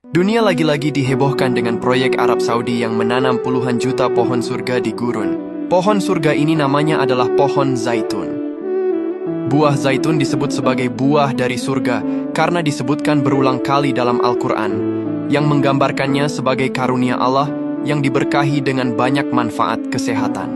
Dunia lagi-lagi dihebohkan dengan proyek Arab Saudi yang menanam puluhan juta pohon surga di gurun. Pohon surga ini namanya adalah pohon zaitun. Buah zaitun disebut sebagai buah dari surga karena disebutkan berulang kali dalam Al-Quran, yang menggambarkannya sebagai karunia Allah yang diberkahi dengan banyak manfaat kesehatan.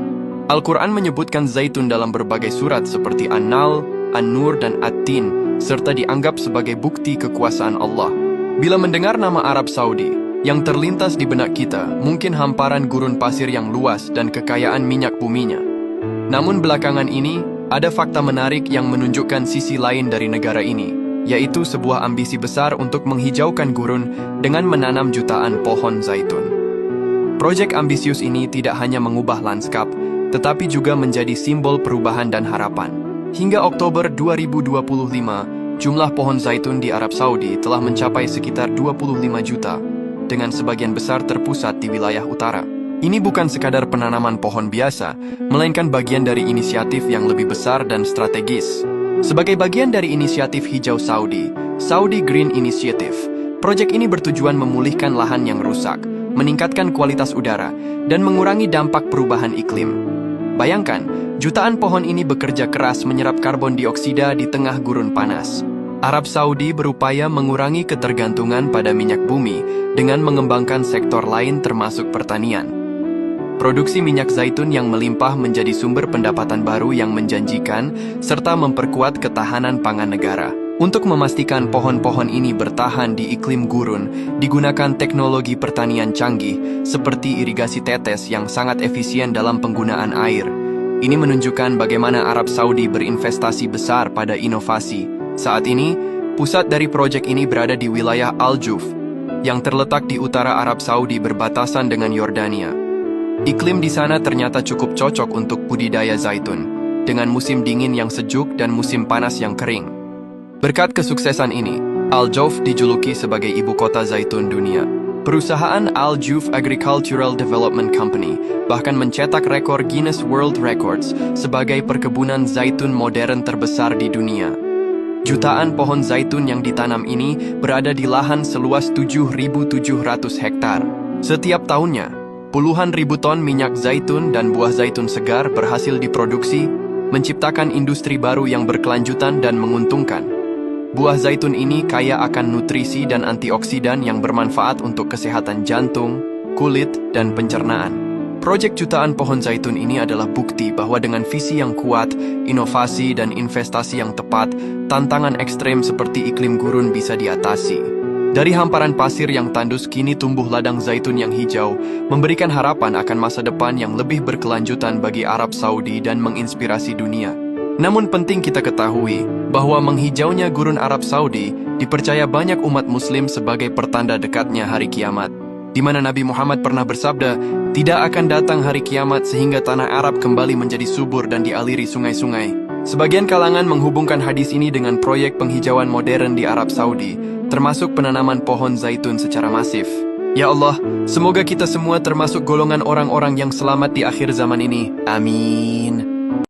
Al-Quran menyebutkan zaitun dalam berbagai surat seperti An-Nahl, An-Nur, dan At-Tin, serta dianggap sebagai bukti kekuasaan Allah. Bila mendengar nama Arab Saudi, yang terlintas di benak kita mungkin hamparan gurun pasir yang luas dan kekayaan minyak buminya. Namun belakangan ini, ada fakta menarik yang menunjukkan sisi lain dari negara ini, yaitu sebuah ambisi besar untuk menghijaukan gurun dengan menanam jutaan pohon zaitun. Proyek ambisius ini tidak hanya mengubah lanskap, tetapi juga menjadi simbol perubahan dan harapan. Hingga Oktober 2025, jumlah pohon zaitun di Arab Saudi telah mencapai sekitar 25 juta, dengan sebagian besar terpusat di wilayah utara. Ini bukan sekadar penanaman pohon biasa, melainkan bagian dari inisiatif yang lebih besar dan strategis. Sebagai bagian dari inisiatif hijau Saudi, Saudi Green Initiative, proyek ini bertujuan memulihkan lahan yang rusak, meningkatkan kualitas udara, dan mengurangi dampak perubahan iklim. Bayangkan, jutaan pohon ini bekerja keras menyerap karbon dioksida di tengah gurun panas. Arab Saudi berupaya mengurangi ketergantungan pada minyak bumi dengan mengembangkan sektor lain termasuk pertanian. Produksi minyak zaitun yang melimpah menjadi sumber pendapatan baru yang menjanjikan, serta memperkuat ketahanan pangan negara. Untuk memastikan pohon-pohon ini bertahan di iklim gurun, digunakan teknologi pertanian canggih seperti irigasi tetes yang sangat efisien dalam penggunaan air. Ini menunjukkan bagaimana Arab Saudi berinvestasi besar pada inovasi. Saat ini, pusat dari proyek ini berada di wilayah Al-Juf, yang terletak di utara Arab Saudi berbatasan dengan Yordania. Iklim di sana ternyata cukup cocok untuk budidaya zaitun, dengan musim dingin yang sejuk dan musim panas yang kering. Berkat kesuksesan ini, Al-Juf dijuluki sebagai ibu kota zaitun dunia. Perusahaan Al-Juf Agricultural Development Company bahkan mencetak rekor Guinness World Records sebagai perkebunan zaitun modern terbesar di dunia. Jutaan pohon zaitun yang ditanam ini berada di lahan seluas 7.700 hektar. Setiap tahunnya, puluhan ribu ton minyak zaitun dan buah zaitun segar berhasil diproduksi, menciptakan industri baru yang berkelanjutan dan menguntungkan. Buah zaitun ini kaya akan nutrisi dan antioksidan yang bermanfaat untuk kesehatan jantung, kulit, dan pencernaan. Proyek jutaan pohon zaitun ini adalah bukti bahwa dengan visi yang kuat, inovasi, dan investasi yang tepat, tantangan ekstrem seperti iklim gurun bisa diatasi. Dari hamparan pasir yang tandus kini tumbuh ladang zaitun yang hijau, memberikan harapan akan masa depan yang lebih berkelanjutan bagi Arab Saudi dan menginspirasi dunia. Namun penting kita ketahui bahwa menghijaunya gurun Arab Saudi dipercaya banyak umat muslim sebagai pertanda dekatnya hari kiamat, di mana Nabi Muhammad pernah bersabda, tidak akan datang hari kiamat sehingga tanah Arab kembali menjadi subur dan dialiri sungai-sungai. Sebagian kalangan menghubungkan hadis ini dengan proyek penghijauan modern di Arab Saudi, termasuk penanaman pohon zaitun secara masif. Ya Allah, semoga kita semua termasuk golongan orang-orang yang selamat di akhir zaman ini. Amin.